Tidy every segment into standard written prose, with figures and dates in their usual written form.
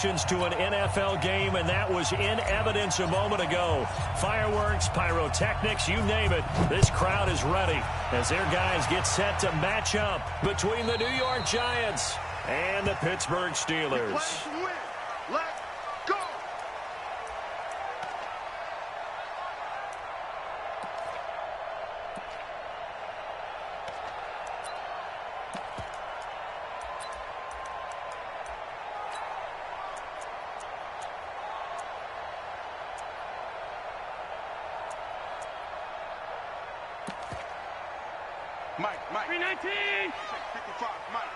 To an NFL game, and that was in evidence a moment ago. Fireworks, pyrotechnics, you name it. This crowd is ready as their guys get set to match up between the New York Giants and the Pittsburgh Steelers. Let's go! Mike. 319! Check 55, Mike.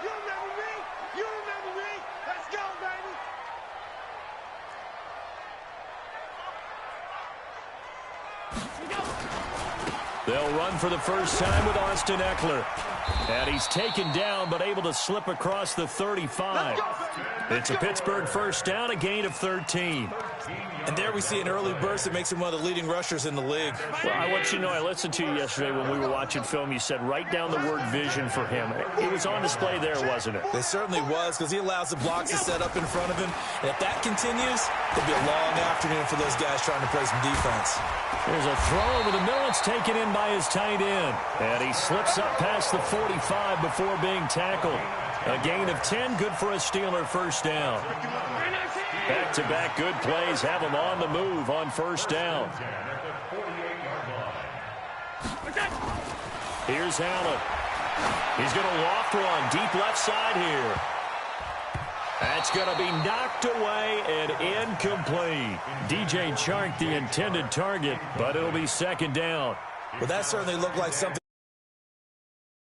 You remember me? You remember me? Let's go, baby! They'll run for the first time with Austin Eckler. And he's taken down, but able to slip across the 35. It's a Pittsburgh first down, a gain of 13. And there we see an early burst that makes him one of the leading rushers in the league. Well, I want you to know, I listened to you yesterday when we were watching film. You said write down the word vision for him. It was on display there, wasn't it? It certainly was, because he allows the blocks to set up in front of him. And if that continues, it'll be a long afternoon for those guys trying to play some defense. There's a throw over the middle. It's taken in by his tight end. And he slips up past the 45 before being tackled. A gain of 10, good for a Steeler first down. Back-to-back good plays have him on the move on first down. Here's Allen. He's going to loft one deep left side here. That's going to be knocked away and incomplete. DJ Chark, the intended target, but it'll be second down. Well, that certainly looked like something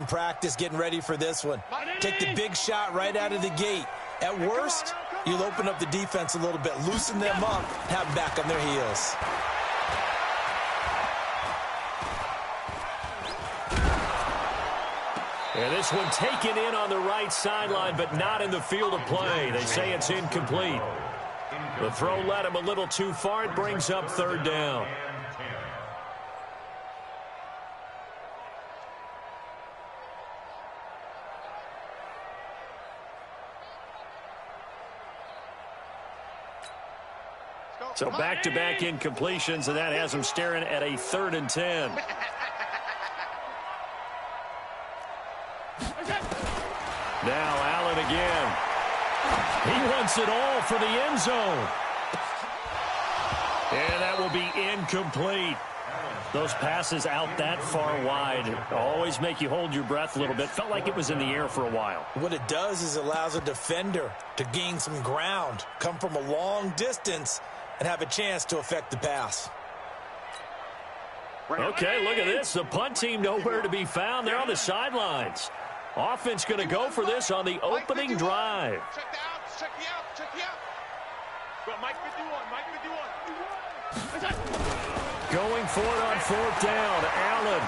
in practice getting ready for this one. Take the big shot right out of the gate. At worst, you'll open up the defense a little bit, loosen them up, have them back on their heels. And this one taken in on the right sideline, but not in the field of play. They say it's incomplete. The throw led him a little too far. It brings up third down. So back-to-back incompletions, and that has him staring at a 3rd and 10. Now Allen again. He wants it all for the end zone. And that will be incomplete. Those passes out that far wide always make you hold your breath a little bit. Felt like it was in the air for a while. What it does is allows a defender to gain some ground, come from a long distance, and have a chance to affect the pass. Okay, look at this. The punt team nowhere to be found. They're on the sidelines. Offense going to go for this on the opening drive. Check the out. Go, Mike 51. Going for it on 4th down. Allen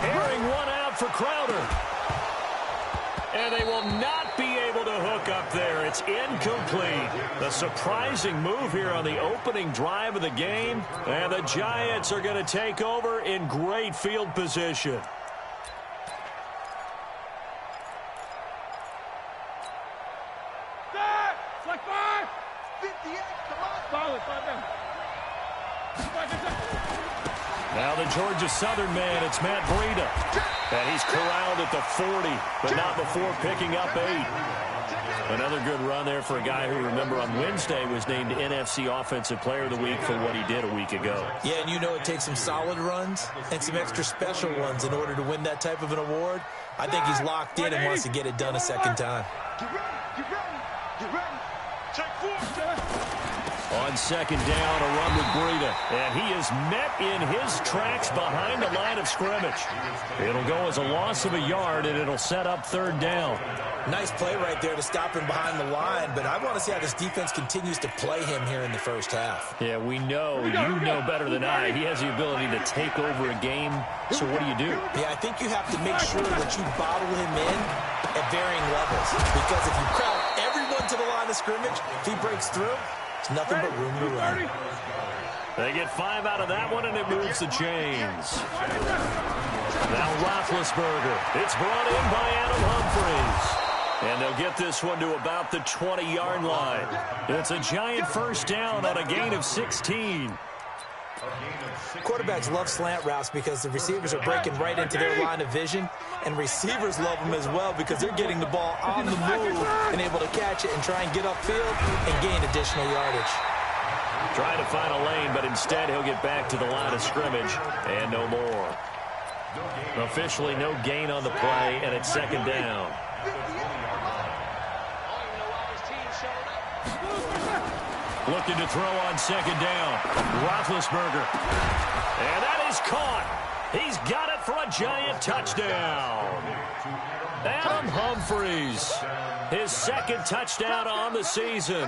airing one out for Crowder. And they will not be able to hook up there. It's incomplete. The surprising move here on the opening drive of the game. And the Giants are going to take over in great field position. Now the Georgia Southern man, it's Matt Breida. And he's corralled at the 40, but not before picking up 8. Another good run there for a guy who, remember, on Wednesday was named NFC Offensive Player of the Week for what he did a week ago. Yeah, and you know it takes some solid runs and some extra special ones in order to win that type of an award. I think he's locked in and wants to get it done a second time. Get ready. Check 4. On second down, a run with Breida. And he is met in his tracks behind the line of scrimmage. It'll go as a loss of a yard, and it'll set up 3rd down. Nice play right there to stop him behind the line, but I want to see how this defense continues to play him here in the first half. Yeah, we know, you know better than I, he has the ability to take over a game. So what do? Yeah, I think you have to make sure that you bottle him in at varying levels, because if you crowd everyone to the line of scrimmage, if he breaks through, it's nothing but room to run. They get 5 out of that one, and it moves the chains. Now Roethlisberger. It's brought in by Adam Humphries. And they'll get this one to about the 20-yard line. It's a giant first down on a gain of 16. Quarterbacks love slant routes because the receivers are breaking right into their line of vision, and receivers love them as well because they're getting the ball on the move and able to catch it and try and get upfield and gain additional yardage. Trying to find a lane, but instead he'll get back to the line of scrimmage and no more. Officially no gain on the play, and it's second down. Looking to throw on second down. Roethlisberger. And that is caught. He's got it for a giant touchdown. Adam Humphries, his second touchdown on the season,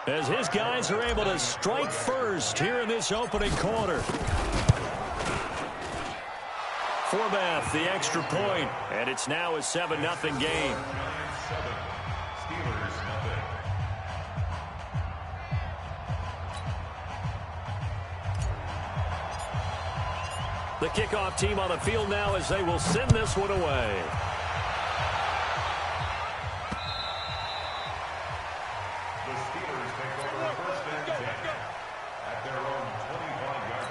as his guys are able to strike first here in this opening quarter. Forbath, the extra point, and it's now a 7-0 game. The kickoff team on the field now as they will send this one away. The Steelers take over first and 10 at their own 25-yard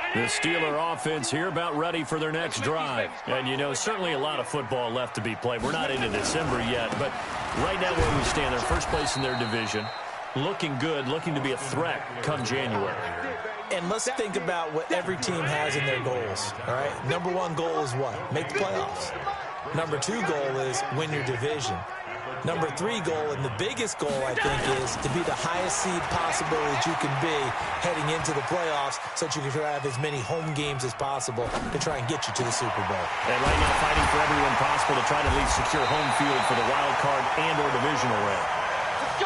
line. The Steeler offense here about ready for their next drive. And, you know, certainly a lot of football left to be played. We're not into December yet, but right now where we stand, they're first place in their division. Looking good, looking to be a threat come January. And let's think about what every team has in their goals, all right? Number one goal is what? Make the playoffs. Number two goal is win your division. Number three goal, and the biggest goal, I think, is to be the highest seed possible that you can be heading into the playoffs so that you can try to have as many home games as possible to try and get you to the Super Bowl. And right now fighting for everyone possible to try to at least secure home field for the wild card and or divisional round.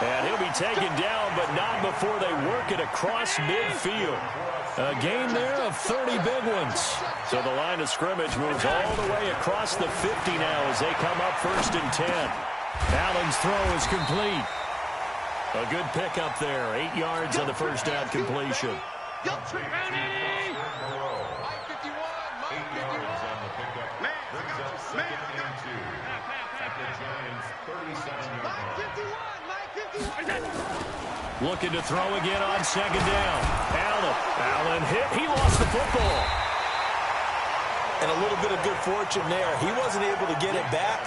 And he'll be taken down, but not before they work it across midfield. A gain there of 30 big ones. So the line of scrimmage moves all the way across the 50 now as they come up first and 10. Allen's throw is complete. A good pickup there. 8 yards on the first down completion. Looking to throw again on second down. Allen hit. He lost the football. And a little bit of good fortune there. He wasn't able to get it back,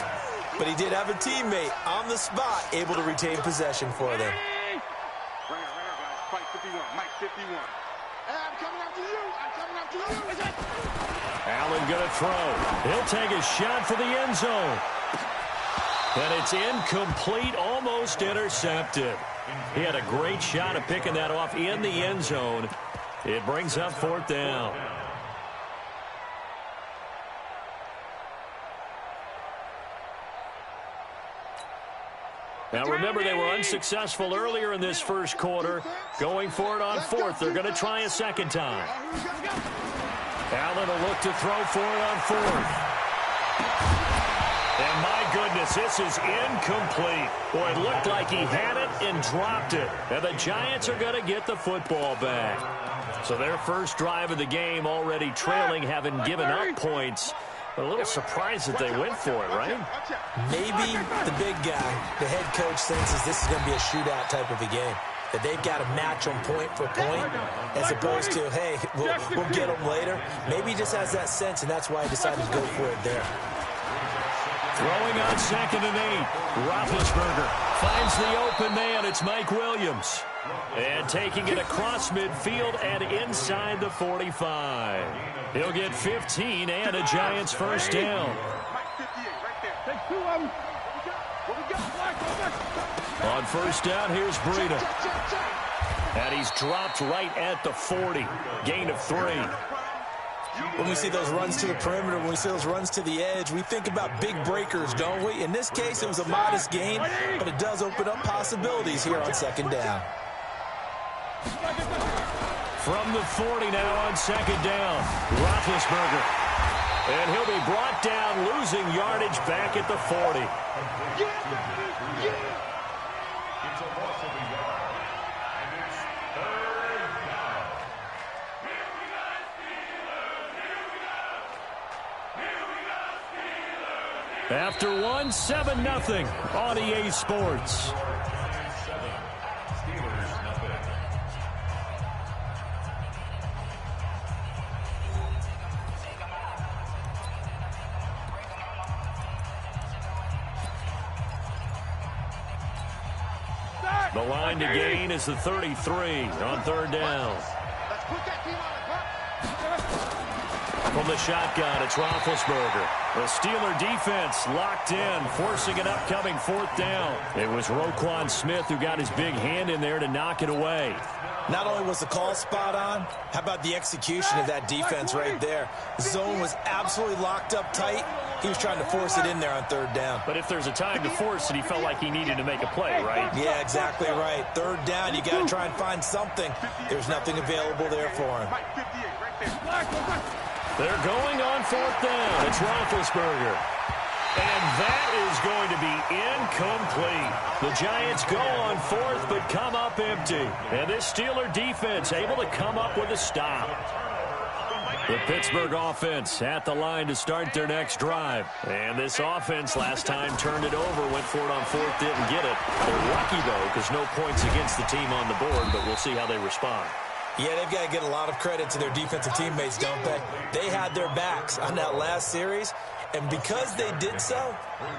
but he did have a teammate on the spot able to retain possession for them. Mike 51, Mike 51. I'm coming after you. I'm coming after you. Allen going to throw. He'll take a shot for the end zone. And it's incomplete, almost intercepted. He had a great shot at picking that off in the end zone. It brings up fourth down. Now remember, they were unsuccessful earlier in this first quarter. Going for it on fourth. They're going to try a second time. Allen will look to throw for it on fourth. And my goodness, this is incomplete. Boy, it looked like he had it and dropped it. And the Giants are going to get the football back. So their first drive of the game already trailing, having given up points. But a little surprised that they went for it, right? Maybe the big guy, the head coach, senses this is going to be a shootout type of a game. That they've got to match them point for point as opposed to, hey, we'll get them later. Maybe he just has that sense, and that's why he decided to go for it there. Throwing on second and 8. Roethlisberger finds the open man. It's Mike Williams. And taking it across midfield and inside the 45. He'll get 15 and a Giants first down. On first down, here's Breida. And he's dropped right at the 40. Gain of 3. When we see those runs to the perimeter, when we see those runs to the edge, we think about big breakers, don't we? In this case, it was a modest gain, but it does open up possibilities here on second down. From the 40 now on second down, Roethlisberger. And he'll be brought down, losing yardage back at the 40. It's a loss of a yard, and it's third down. After one, 7-0 on EA Sports. The line to gain is the 33 on third down. From the shotgun, it's Roethlisberger. The Steeler defense locked in, forcing an upcoming fourth down. It was Roquan Smith who got his big hand in there to knock it away. Not only was the call spot on, how about the execution of that defense right there? The zone was absolutely locked up tight. He was trying to force it in there on third down. But if there's a time to force it, he felt like he needed to make a play, right? Yeah, exactly right. Third down, you got to try and find something. There's nothing available there for him. They're going on fourth down. It's Roethlisberger. And that is going to be incomplete. The Giants go on fourth but come up empty. And this Steeler defense able to come up with a stop. The Pittsburgh offense at the line to start their next drive. And this offense last time turned it over, went for it on fourth, didn't get it. They're lucky, though, because no points against the team on the board, but we'll see how they respond. Yeah, they've got to get a lot of credit to their defensive teammates, don't they? They had their backs on that last series, and because they did so,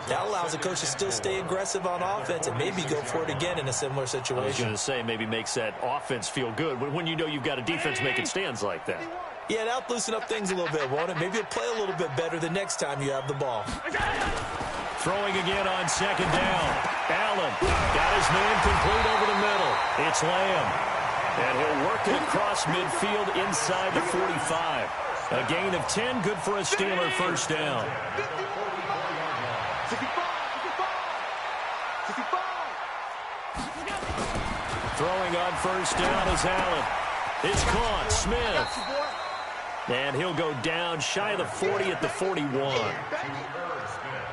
that allows the coach to still stay aggressive on offense and maybe go for it again in a similar situation. I was going to say maybe makes that offense feel good when you know you've got a defense making stands like that. Yeah, that'll loosen up things a little bit, won't it? Maybe you'll play a little bit better the next time you have the ball. Throwing again on second down. Allen got his man complete over the middle. It's Lamb. And he'll work it across midfield inside the 45. A gain of 10, good for a Steeler first down. Throwing on first down is Allen. It's caught. Smith. And he'll go down shy of the 40 at the 41.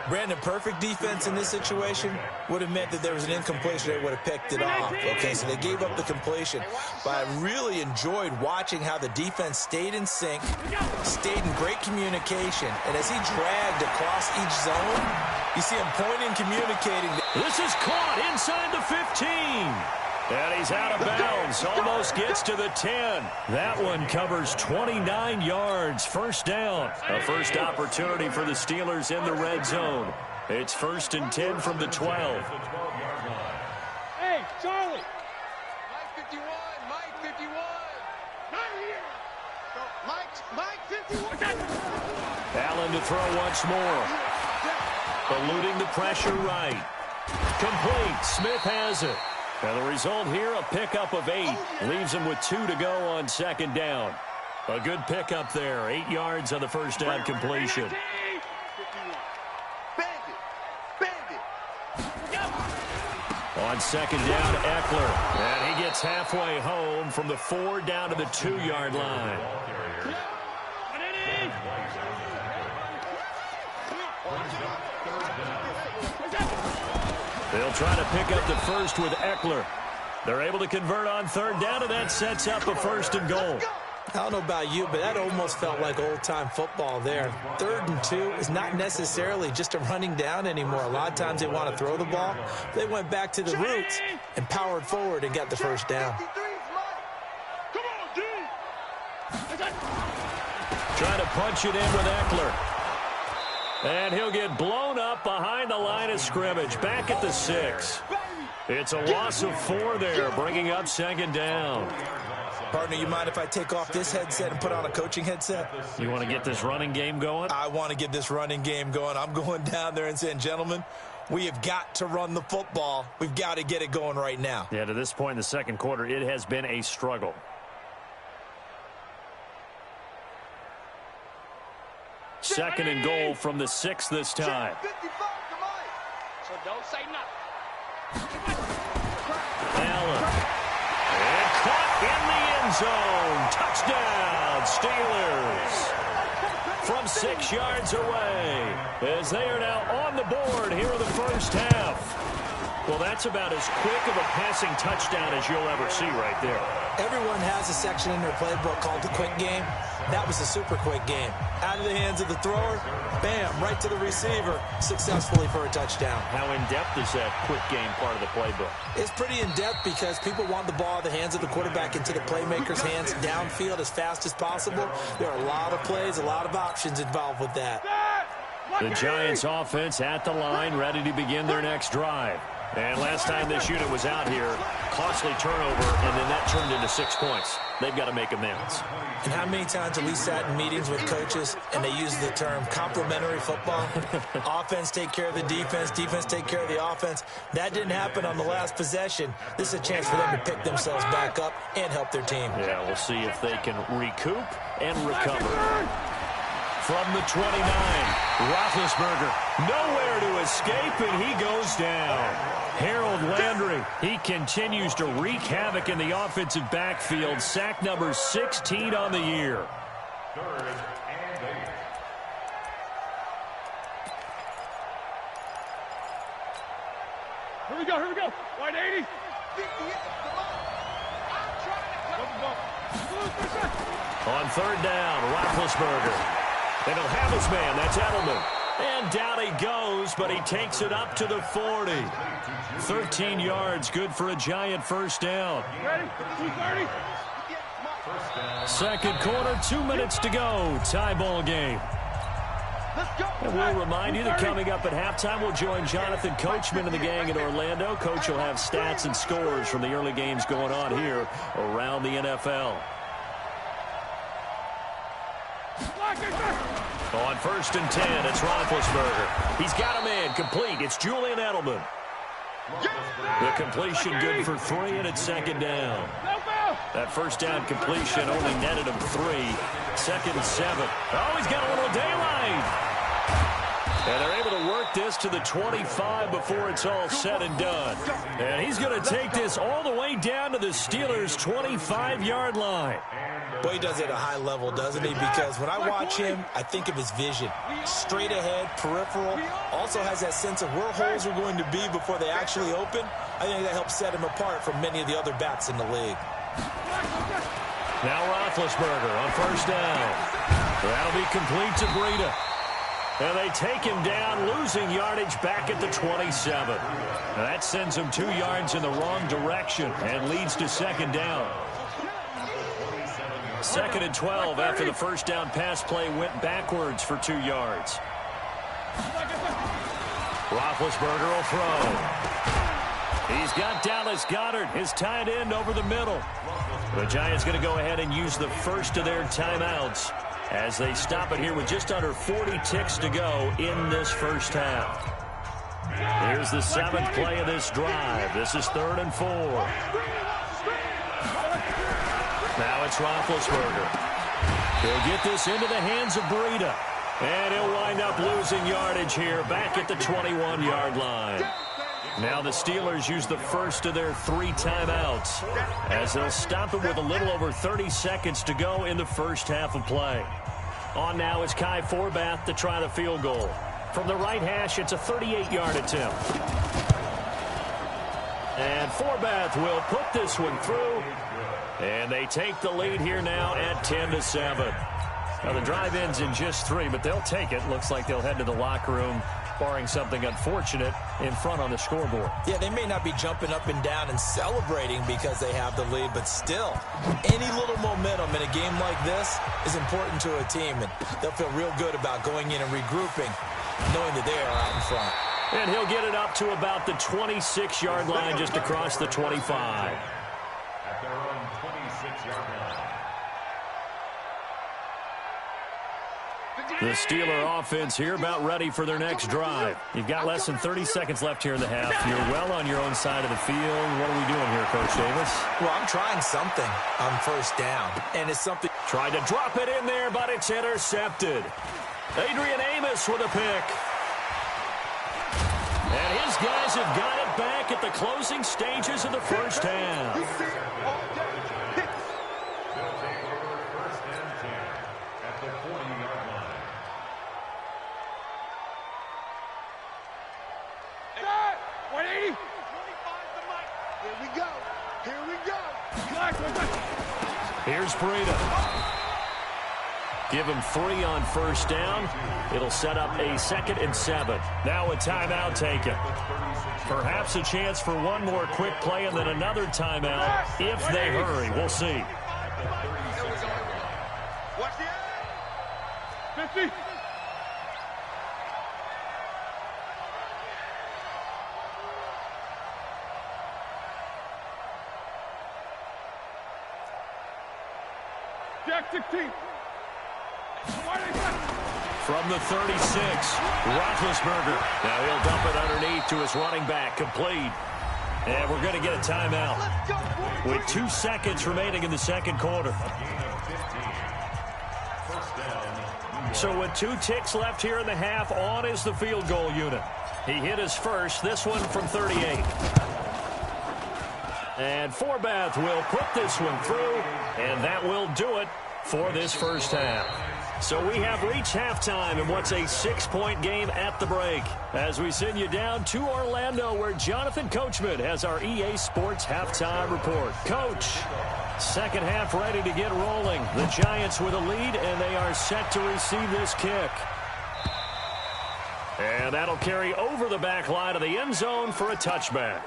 Brandon, perfect defense in this situation would have meant that there was an incompletion. They would have picked it off. Okay, so they gave up the completion. But I really enjoyed watching how the defense stayed in sync, stayed in great communication. And as he dragged across each zone, you see him pointing, communicating. This is caught inside the 15. And he's out of bounds. Almost gets to the 10. That one covers 29 yards. First down. A first opportunity for the Steelers in the red zone. It's 1st and 10 from the 12. Hey, Charlie. Mike 51. Mike 51. Not here. Mike 51. Allen to throw once more. Eluding the pressure right. Complete. Smith has it. And the result here, a pickup of 8. Leaves him with 2 to go on second down. A good pickup there. 8 yards on the first down completion. On second down, Eckler. And he gets halfway home from the 4 down to the 2-yard line. They'll try to pick up the first with Eckler. They're able to convert on third down, and that sets up a 1st and goal. I don't know about you, but that almost felt like old-time football there. 3rd and 2 is not necessarily just a running down anymore. A lot of times they want to throw the ball. They went back to the roots and powered forward and got the first down. Trying to punch it in with Eckler. And he'll get blown up behind the line of scrimmage. Back at the 6. It's a loss of 4 there, bringing up second down. Partner, you mind if I take off this headset and put on a coaching headset? You want to get this running game going? I want to get this running game going. I'm going down there and saying, gentlemen, we have got to run the football. We've got to get it going right now. Yeah, to this point in the second quarter, it has been a struggle. Second and goal from the 6 this time. So don't say nothing. Allen. And caught in the end zone. Touchdown, Steelers. From 6 yards away. As they are now on the board here in the first half. Well, that's about as quick of a passing touchdown as you'll ever see right there. Everyone has a section in their playbook called the quick game. That was a super quick game. Out of the hands of the thrower, bam, right to the receiver, successfully for a touchdown. How in-depth is that quick game part of the playbook? It's pretty in-depth because people want the ball out of the hands of the quarterback into the playmaker's hands downfield as fast as possible. There are a lot of plays, a lot of options involved with that. The Giants offense at the line, ready to begin their next drive. And last time this unit was out here, costly turnover, and then that turned into 6 points. They've got to make amends. And how many times have we sat in meetings with coaches and they use the term complementary football? Offense take care of the defense, defense take care of the offense. That didn't happen on the last possession. This is a chance for them to pick themselves back up and help their team. Yeah, we'll see if they can recoup and recover. From the 29, Roethlisberger nowhere to escape, and he goes down. Harold Landry, he continues to wreak havoc in the offensive backfield. Sack number 16 on the year. 3rd and 8. Here we go, here we go. Wide 80. On 3rd down, Roethlisberger. They don't have his man. That's Edelman. And down he goes, but he takes it up to the 40. 13 yards, good for a Giant first down. Ready? 230. Second quarter, 2 minutes to go. Tie ball game. Let's go. And we'll remind you that coming up at halftime, we'll join Jonathan Coachman and the gang in Orlando. Coach will have stats and scores from the early games going on here around the NFL. On 1st and 10, it's Roethlisberger. He's got a man complete. It's Julian Edelman. The completion good for 3, and it's 2nd down. That first down completion only netted him 3. 2nd and 7. Oh, he's got a little daylight. And they're able to work this to the 25 before it's all said and done. And he's going to take this all the way down to the Steelers' 25-yard line. Boy, he does it at a high level, doesn't he? Because when I watch him, I think of his vision. Straight ahead, peripheral. Also has that sense of where holes are going to be before they actually open. I think that helps set him apart from many of the other backs in the league. Now Roethlisberger on 1st down. That'll be complete to Breida. And they take him down, losing yardage back at the 27. Now that sends him 2 yards in the wrong direction and leads to 2nd down. 2nd and 12 after the first down pass play went backwards for 2 yards. Roethlisberger will throw. He's got Dallas Goedert, his tight end, over the middle. The Giants going to go ahead and use the first of their timeouts as they stop it here with just under 40 ticks to go in this first half. Here's the 7th play of this drive. This is 3rd and 4. Now it's Roethlisberger. He'll get this into the hands of Breida. And he'll wind up losing yardage here back at the 21-yard line. Now the Steelers use the first of their 3 timeouts as they'll stop him with a little over 30 seconds to go in the first half of play. On now is Kai Forbath to try the field goal. From the right hash, it's a 38-yard attempt. And Forbath will put this one through. And they take the lead here now at 10-7. Now the drive ends in just 3, but they'll take it. Looks like they'll head to the locker room, barring something unfortunate, in front on the scoreboard. Yeah, they may not be jumping up and down and celebrating because they have the lead, but still, any little momentum in a game like this is important to a team, and they'll feel real good about going in and regrouping, knowing that they are out in front. And he'll get it up to about the 26-yard line, just across the 25. At their own 26-yard line. The Steeler offense here about ready for their next drive. You've got less than 30 seconds left here in the half. You're well on your own side of the field. What are we doing here, Coach Davis? Well, I'm trying something on 1st down, and it's something. Tried to drop it in there, but it's intercepted. Adrian Amos with a pick. And his guys have got it back at the closing stages of the first half. They'll take over 1st and 10 at the 40-yard line. go. Here we go. Here's Breida. Give him 3 on first down. It'll set up a 2nd and 7. Now a timeout taken. Perhaps a chance for one more quick play and then another timeout if they hurry. We'll see. Watch the eye. 50. Jack 16. From the 36, Roethlisberger. Now he'll dump it underneath to his running back, complete. And we're going to get a timeout with 2 seconds remaining in the second quarter. So with 2 ticks left here in the half, on is the field goal unit. He hit his first, this one from 38. And Forbath will put this one through, and that will do it for this first half. So we have reached halftime in what's a 6-point game at the break. As we send you down to Orlando, where Jonathan Coachman has our EA Sports halftime report. Coach, second half ready to get rolling. The Giants with a lead, and they are set to receive this kick. And that'll carry over the back line of the end zone for a touchback.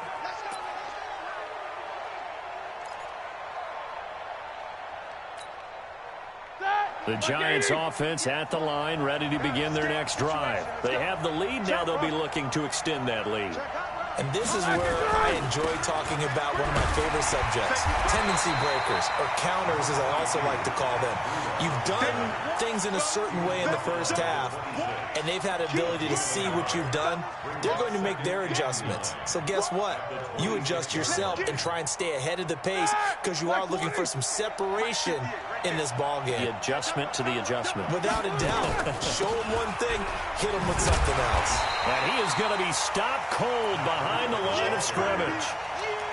The Giants offense at the line, ready to begin their next drive. They have the lead. Now they'll be looking to extend that lead. And this is where I enjoy talking about one of my favorite subjects, tendency breakers, or counters as I also like to call them. You've done things in a certain way in the first half, and they've had ability to see what you've done. They're going to make their adjustments. So guess what? You adjust yourself and try and stay ahead of the pace because you are looking for some separation in this ball game. The adjustment to the adjustment. Without a doubt. Show them one thing, hit them with something else. And he is going to be stopped cold behind the line of scrimmage.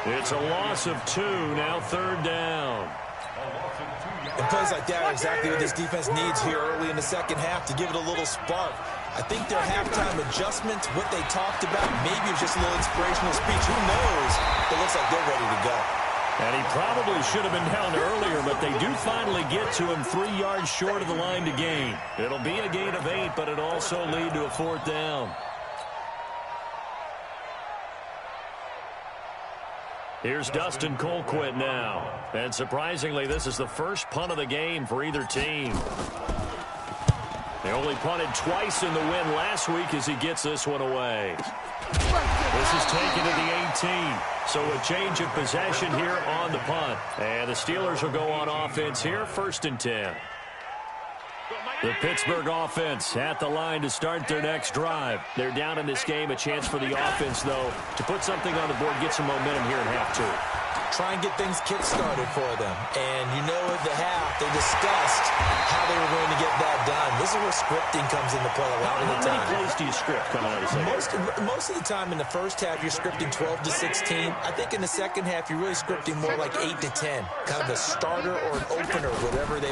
It's a loss of 2, now 3rd down. And plays like that are exactly what this defense needs here early in the second half to give it a little spark. I think their halftime adjustments, what they talked about, maybe it was just a little inspirational speech. Who knows? It looks like they're ready to go. And he probably should have been down earlier, but they do finally get to him 3 yards short of the line to gain. It'll be a gain of 8, but it'll also lead to a 4th down. Here's Dustin Colquitt now. And surprisingly, this is the first punt of the game for either team. They only punted twice in the win last week as he gets this one away. This is taken to the 18. So a change of possession here on the punt. And the Steelers will go on offense here, 1st and 10. The Pittsburgh offense at the line to start their next drive. They're down in this game. A chance for the offense, though, to put something on the board, get some momentum here in half 2. Try and get things kick-started for them. And you know at the half, they discussed how they were going to get that done. This is where scripting comes into play a lot of the time. How many plays do you script coming out of the second? Most of the time in the first half, you're scripting 12 to 16. I think in the second half, you're really scripting more like 8 to 10. Kind of a starter or an opener, whatever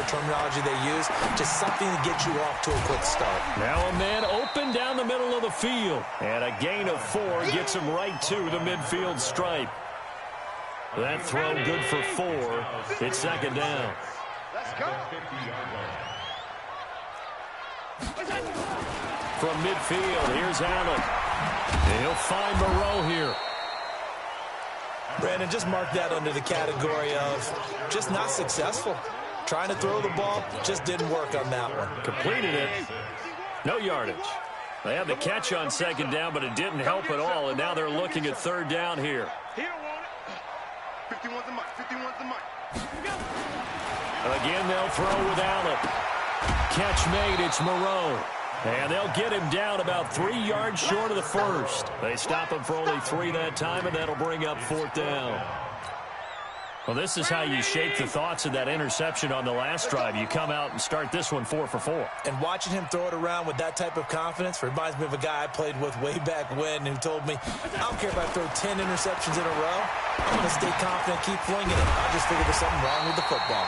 terminology they use. Just something to get you off to a quick start. Now a man open down the middle of the field. And a gain of 4 gets him right to the midfield stripe. That throw good for 4. It's 2nd down. Let's go. From midfield, here's Allen. And he'll find Moreau here. Brandon, just mark that under the category of just not successful. Trying to throw the ball, just didn't work on that one. Completed it. No yardage. They had the catch on 2nd down, but it didn't help at all, and now they're looking at 3rd down here. He don't want it. 51's the mic. 51's the mic. Again, they'll throw with Allen. Catch made, it's Moreau. And they'll get him down about 3 yards short of the first. They stop him for only 3 that time, and that'll bring up 4th down. Well, this is how you shake the thoughts of that interception on the last drive. You come out and start this one 4 for 4. And watching him throw it around with that type of confidence reminds me of a guy I played with way back when who told me, I don't care if I throw 10 interceptions in a row. I'm going to stay confident, keep flinging it. I just figured there's something wrong with the football.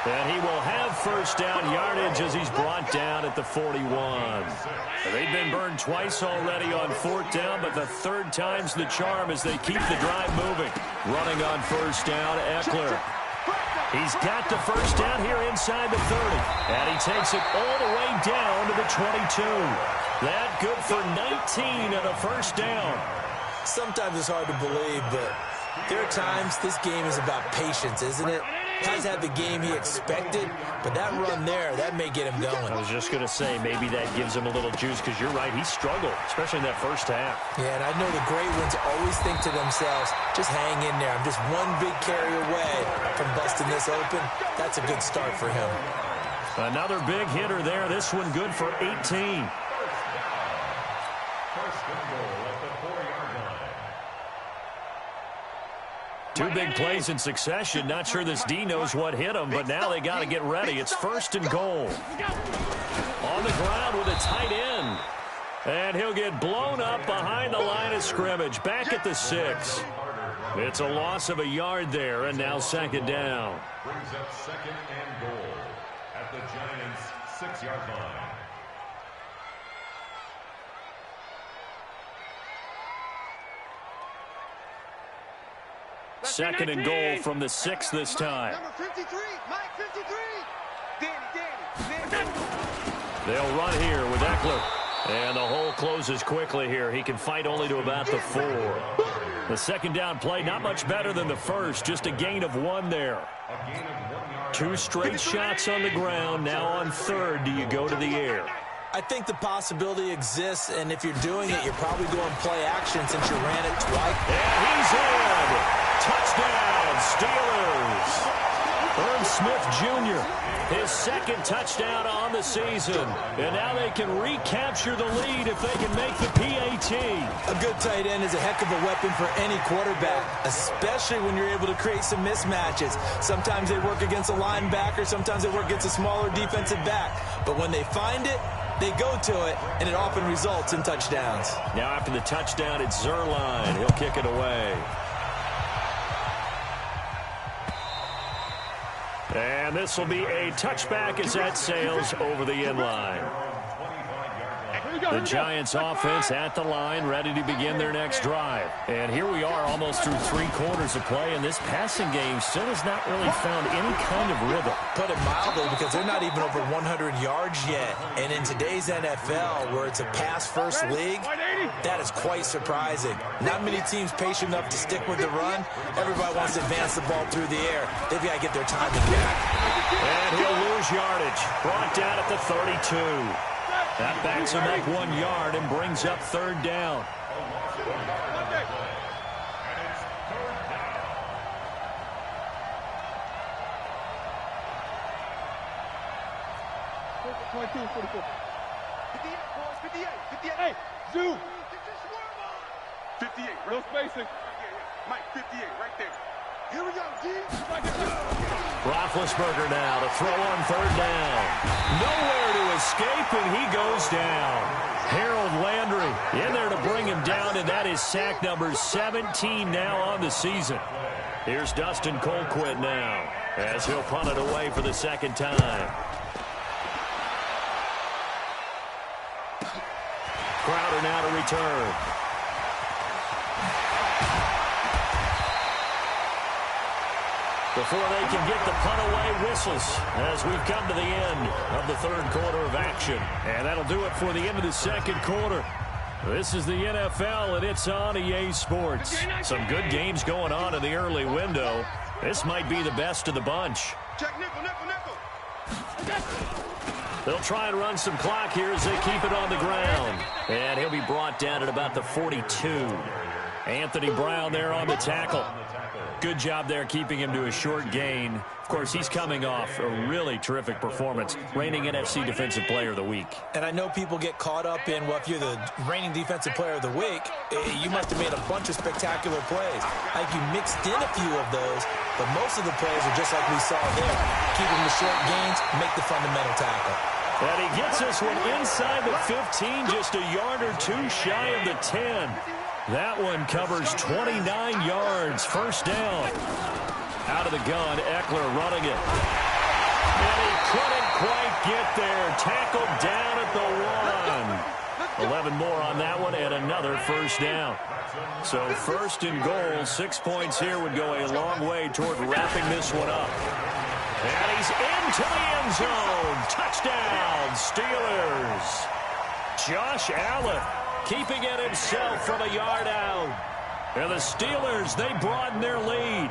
And he will have first down yardage as he's brought down at the 41. They've been burned twice already on fourth down, but the third time's the charm as they keep the drive moving. Running on first down, Eckler. He's got the first down here inside the 30. And he takes it all the way down to the 22. That good for 19 and a first down. Sometimes it's hard to believe, but there are times this game is about patience, isn't it? Has had the game he expected, but that run there, that may get him going. I was just going to say, maybe that gives him a little juice, because you're right, he struggled, especially in that first half. Yeah, and I know the great ones always think to themselves, just hang in there. I'm just one big carry away from busting this open. That's a good start for him. Another big hitter there. This one good for 18. First and goal at the 4-yard line. Two big plays in succession. Not sure this D knows what hit him, but now they got to get ready. It's first and goal. On the ground with a tight end. And he'll get blown up behind the line of scrimmage. Back at the 6. It's a loss of a yard there, and now second down. Brings up second and goal at the Giants' 6-yard line. Second and goal from the 6 this time. Number 53, Mike 53. Danny. They'll run here with Eckler. And the hole closes quickly here. He can fight only to about the 4. The second down play, not much better than the first. Just a gain of 1 there. Two straight shots on the ground. Now on third, do you go to the air? I think the possibility exists, and if you're doing it, you're probably going play action since you ran it twice. And he's in. Touchdown, Steelers. Irv Smith Jr., his second touchdown on the season. And now they can recapture the lead if they can make the PAT. A good tight end is a heck of a weapon for any quarterback, especially when you're able to create some mismatches. Sometimes they work against a linebacker, sometimes they work against a smaller defensive back. But when they find it, they go to it, and it often results in touchdowns. Now after the touchdown, it's Zerline. He'll kick it away. And this will be a touchback as that sails over the end line. The Giants offense at the line, ready to begin their next drive. And here we are almost through 3 quarters of play, and this passing game still has not really found any kind of rhythm. Put it mildly, because they're not even over 100 yards yet. And in today's NFL, where it's a pass-first league, that is quite surprising. Not many teams patient enough to stick with the run. Everybody wants to advance the ball through the air. They've got to get their timing back. And he'll lose yardage. Brought down at the 32. That backs him up 1 yard and brings up third down. Hey, Zoo. 58. No spacing. Mike, 58, right there. Here we go, G. Roethlisberger now to throw on third down. Nowhere to escape, and he goes down. Harold Landry in there to bring him down, and that is sack number 17 now on the season. Here's Dustin Colquitt now as he'll punt it away for the second time. Crowder now to return. Before they can get the punt away, whistles as we've come to the end of the third quarter of action. And that'll do it for the end of the second quarter. This is the NFL, and it's on EA Sports. Some good games going on in the early window. This might be the best of the bunch. Check nickel. They'll try and run some clock here as they keep it on the ground. And he'll be brought down at about the 42. Anthony Brown there on the tackle. Good job there keeping him to a short gain. Of course, he's coming off a really terrific performance, reigning NFC Defensive Player of the Week. And I know people get caught up in, well, if you're the reigning Defensive Player of the Week, you must have made a bunch of spectacular plays. Like you mixed in a few of those, but most of the plays are just like we saw there. Keeping the short gains, make the fundamental tackle. And he gets this one inside the 15, just a yard or two shy of the 10. That one covers 29 yards. First down. Out of the gun, Eckler running it. And he couldn't quite get there. Tackled down at the 1. 11 more on that one and another first down. So first and goal, 6 points here would go a long way toward wrapping this one up. And he's into the end zone. Touchdown, Steelers. Josh Allen keeping it himself from a yard out. And the Steelers, they broaden their lead.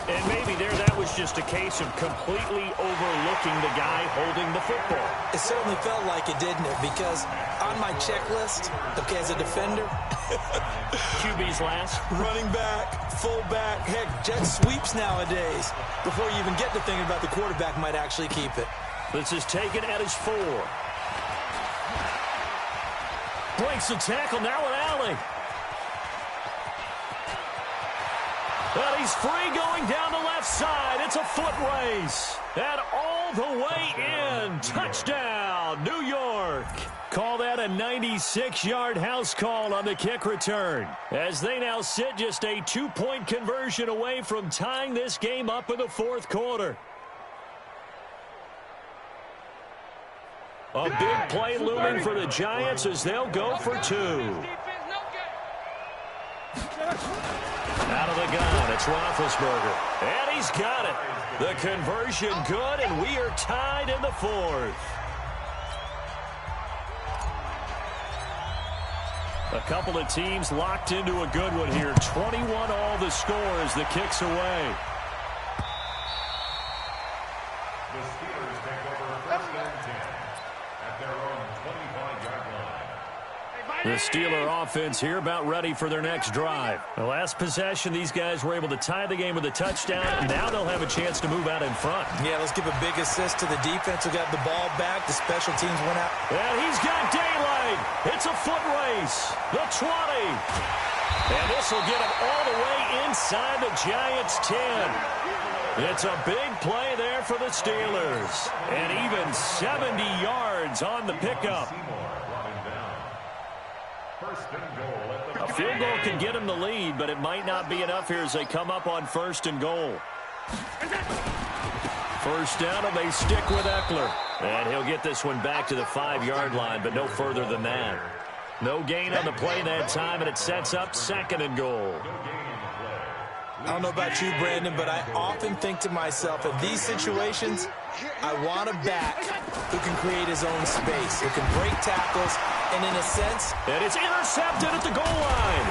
And maybe there that was just a case of completely overlooking the guy holding the football. It certainly felt like it, didn't it? Because on my checklist, okay, as a defender, QB's last. running back, fullback, heck, jet sweeps nowadays. Before you even get to thinking about the quarterback might actually keep it. This is taken at his 4. Breaks the tackle now with Allen. But he's free going down the left side. It's a foot race. And all the way in. Touchdown, New York. Call that a 96-yard house call on the kick return, as they now sit just a 2-point conversion away from tying this game up in the fourth quarter. A big play looming for the Giants as they'll go for 2. Out of the gun, it's Roethlisberger. And he's got it. The conversion good, and we are tied in the fourth. A couple of teams locked into a good one here. 21 all the score as the kick's away. The Steelers take over first and 10 at their own 25-yard line. The Steeler offense here about ready for their next drive. The last possession, these guys were able to tie the game with a touchdown, and now they'll have a chance to move out in front. Yeah, let's give a big assist to the defense who got the ball back. The special teams went out. And he's got daylight. It's a foot race. The 20. And this will get him all the way inside the Giants' 10. It's a big play there for the Steelers. And even 70 yards on the pickup. A field goal can get him the lead, but it might not be enough here as they come up on first and goal. First down, and they stick with Eckler. And he'll get this one back to the 5-yard line, but no further than that. No gain on the play that time, and it sets up second and goal. I don't know about you, Brandon, but I often think to myself, in these situations, I want a back who can create his own space, who can break tackles, and in a sense... And it's intercepted at the goal line.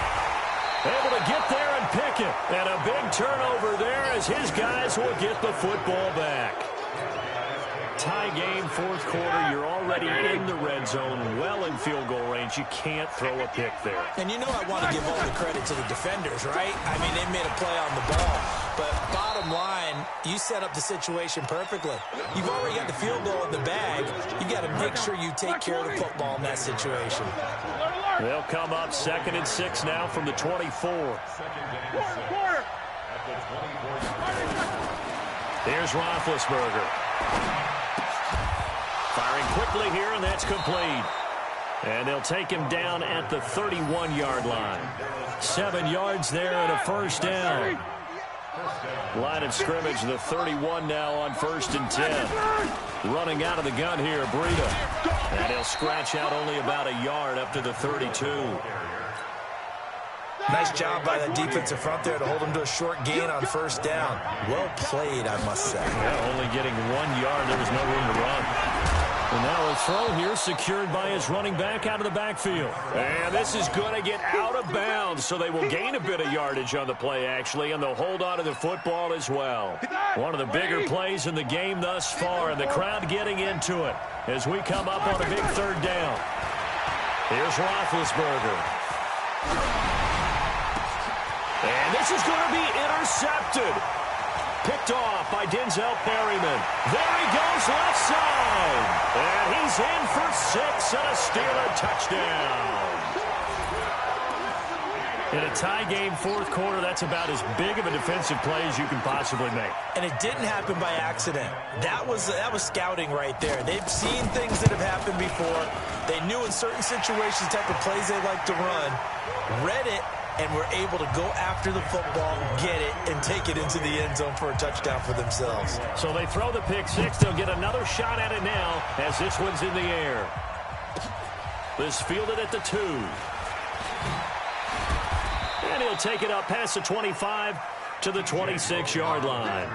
Able to get there and pick it. And a big turnover there as his guys will get the football back. Tie game, fourth quarter. You're already in the red zone, well in field goal range. You can't throw a pick there. And you know I want to give all the credit to the defenders, right? I mean, they made a play on the ball. But bottom line, you set up the situation perfectly. You've already got the field goal in the bag. You've got to make sure you take care of the football in that situation. They'll come up 2nd and 6 now from the 24. Here's Roethlisberger. Firing quickly here, and that's complete. And they'll take him down at the 31-yard line. 7 yards there and a first down. Line of scrimmage, the 31 now on 1st and 10. Running out of the gun here, Breida. And he'll scratch out only about a yard up to the 32. Nice job by the defensive front there to hold him to a short gain on first down. Well played, I must say. Yeah, only getting 1 yard. There was no room to run. And now a throw here secured by his running back out of the backfield. And this is going to get out of bounds, so they will gain a bit of yardage on the play, actually, and they'll hold on to the football as well. One of the bigger plays in the game thus far, and the crowd getting into it as we come up on a big third down. Here's Roethlisberger. And this is going to be intercepted. Picked off by Denzel Perryman. There he goes left side. And he's in for 6 and a Steeler touchdown. In a tie game, fourth quarter, that's about as big of a defensive play as you can possibly make. And it didn't happen by accident. That was scouting right there. They've seen things that have happened before. They knew in certain situations the type of plays they like to run, read it, and were able to go after the football, get it, and take it into the end zone for a touchdown for themselves. So they throw the pick six. They'll get another shot at it now as this one's in the air. This fielded at the 2. And he'll take it up past the 25 to the 26-yard line.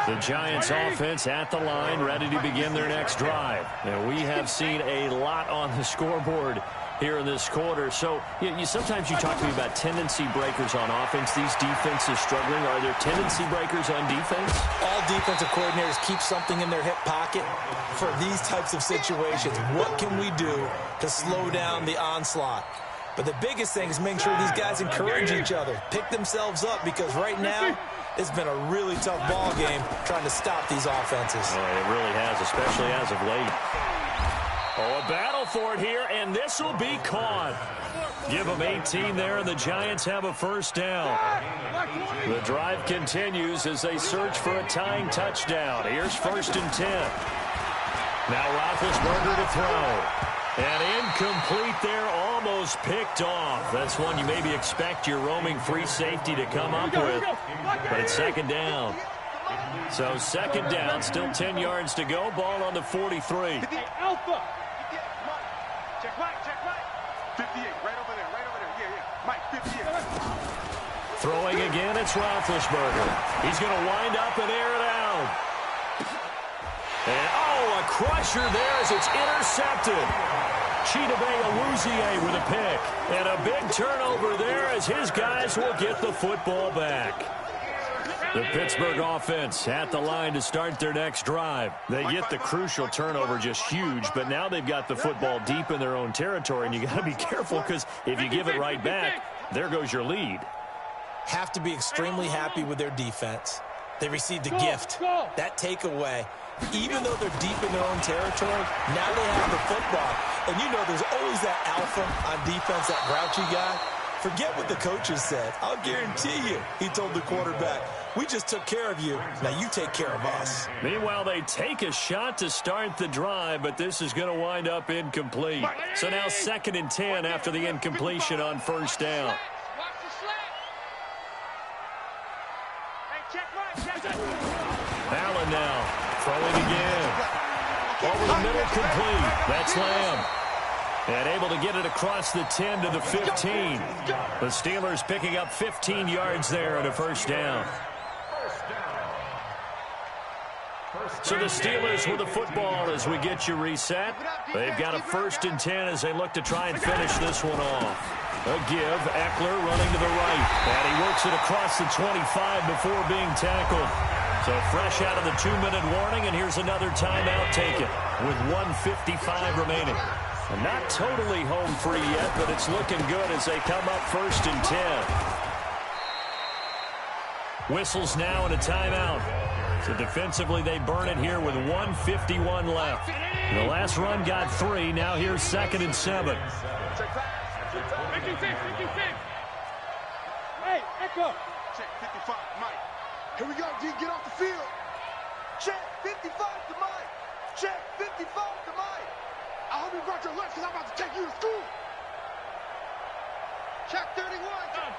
The Giants offense at the line, ready to begin their next drive. Now, we have seen a lot on the scoreboard here in this quarter. So sometimes you talk to me about tendency breakers on offense. These defenses struggling. Are there tendency breakers on defense? All defensive coordinators keep something in their hip pocket for these types of situations. What can we do to slow down the onslaught? But the biggest thing is making sure these guys encourage each other, pick themselves up, because right now it's been a really tough ball game trying to stop these offenses. Oh, it really has, especially as of late. Oh, a battle for it here, and this will be caught. Give them 18 there, and the Giants have a first down. The drive continues as they search for a tying touchdown. Here's 1st and 10. Now Roethlisberger to throw. And incomplete there, almost picked off. That's one you maybe expect your roaming free safety to come up with. But it's 2nd down. So 2nd down, still 10 yards to go. Ball on the 43. Alpha. Check right. 58, right over there. Yeah. Mike, 58. Throwing again, it's Roethlisberger. He's going to wind up and air it out. And, a crusher there as it's intercepted. Chidobe Awuzie with a pick. And a big turnover there as his guys will get the football back. The Pittsburgh offense at the line to start their next drive. They get the crucial turnover, just huge, but now they've got the football deep in their own territory, and you got to be careful because if you give it right back, there goes your lead. Have to be extremely happy with their defense. They received a gift. That takeaway, even though they're deep in their own territory, now they have the football. And you know there's always that alpha on defense, that grouchy guy. Forget what the coaches said. I'll guarantee you, he told the quarterback, we just took care of you. Now you take care of us. Meanwhile, they take a shot to start the drive, but this is going to wind up incomplete. So now 2nd and 10 after the incompletion on 1st down. Allen now throwing again. Over the middle, complete. That's Lamb. And able to get it across the 10 to the 15. The Steelers picking up 15 yards there and a 1st down. So the Steelers with the football as we get you reset. They've got a 1st and 10 as they look to try and finish this one off. A give, Eckler running to the right. And he works it across the 25 before being tackled. So fresh out of the 2-minute warning, and here's another timeout taken with 1:55 remaining. And not totally home free yet, but it's looking good as they come up 1st and 10. Whistles now and a timeout. So defensively, they burn it here with 1:51 left. The last run got 3. Now here's 2nd and 7. 56. Hey, Echo. Check 55, Mike. Here we go, D. Get off the field. Check 55 to Mike. Check 55 to Mike. I hope you brought your lunch because I'm about to take you to school. Check 31. Stop.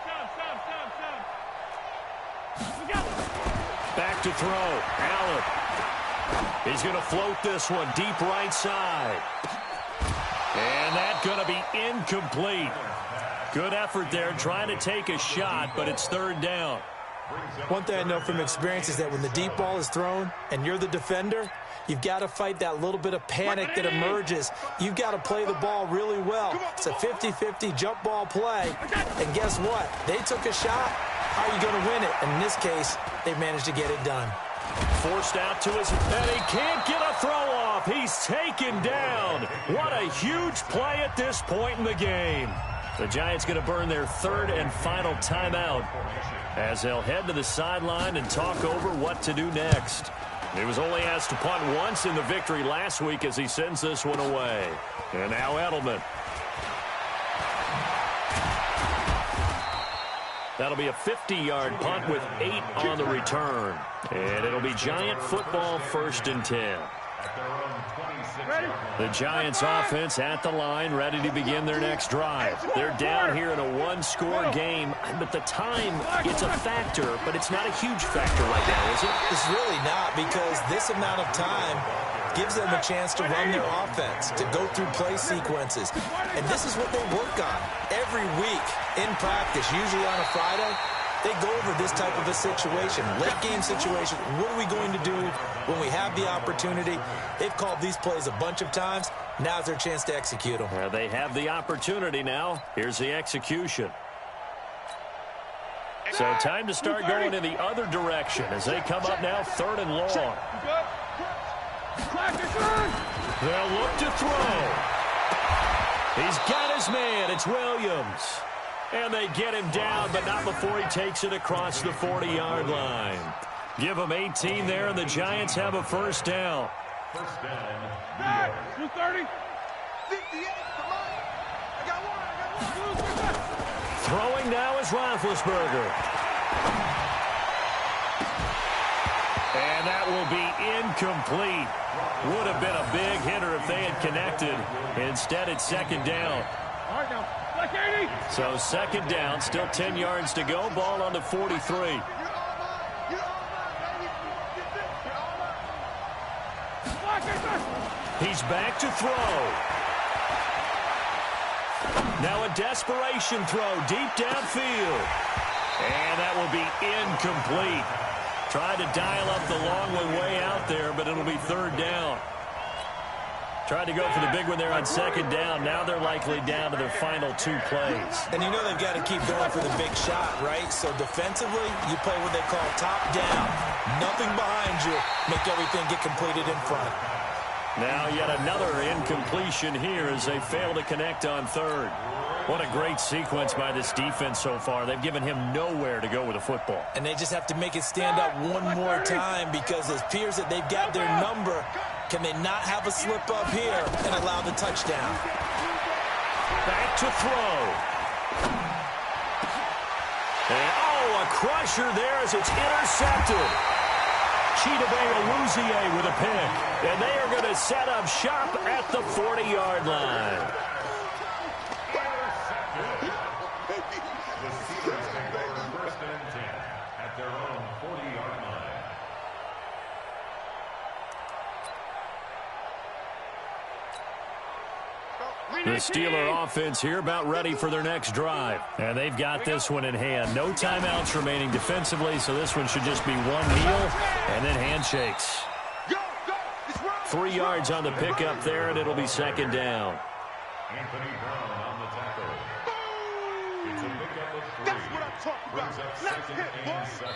We got it. Back to throw. Allen. He's going to float this one deep right side. And that's going to be incomplete. Good effort there trying to take a shot, but it's 3rd down. One thing I know from experience is that when the deep ball is thrown and you're the defender, you've got to fight that little bit of panic that emerges. You've got to play the ball really well. It's a 50-50 jump ball play. And guess what? They took a shot. How are you going to win it? And in this case, they managed to get it done. Forced out to his, and he can't get a throw off. He's taken down. What a huge play at this point in the game. The Giants going to burn their 3rd and final timeout as they'll head to the sideline and talk over what to do next. He was only asked to punt once in the victory last week as he sends this one away. And now Edelman. That'll be a 50-yard punt with 8 on the return. And it'll be Giant football 1st and 10. at their own 26-yard line. The Giants offense at the line, ready to begin their next drive. They're down here in a one-score game, but the time, it's a factor, but it's not a huge factor right now, is it? It's really not, because this amount of time gives them a chance to run their offense, to go through play sequences. And this is what they work on every week in practice, usually on a Friday. They go over this type of a situation, late game situation. What are we going to do when we have the opportunity? They've called these plays a bunch of times. Now's their chance to execute them. They have the opportunity now. Here's the execution. So time to start going in the other direction as they come up now 3rd and long. They'll look to throw. He's got his man. It's Williams. And they get him down, but not before he takes it across the 40-yard line. Give him 18 there, and the Giants have a first down. First down, 230. 58 for Mike. I got one. Throwing now is Roethlisberger. And that will be incomplete. Would have been a big hitter if they had connected. Instead, it's second down. All right, now. So second down, still 10 yards to go. Ball on the 43. He's back to throw. Now a desperation throw deep downfield. And that will be incomplete. Tried to dial up the long one way out there, but it'll be third down. Tried to go for the big one there on second down. Now they're likely down to their final 2 plays. And you know they've got to keep going for the big shot, right? So defensively, you play what they call top down. Nothing behind you. Make everything get completed in front. Now yet another incompletion here as they fail to connect on third. What a great sequence by this defense so far. They've given him nowhere to go with the football. And they just have to make it stand up one more time, because it appears that they've got their number. Can they not have a slip up here and allow the touchdown? Back to throw. And, a crusher there as it's intercepted. Chidobe with a pick. And they are going to set up shop at the 40-yard line. the Steelers take over first and 10 at their own 40-yard line. The Steeler offense here about ready for their next drive. And they've got this one in hand. No timeouts remaining defensively, so this one should just be one kneel and then handshakes. 3 yards on the pickup there, and it'll be second down. Anthony Brown on the tackle. It's a pickup of 3. That's what I'm talking about. Brings up second and 7.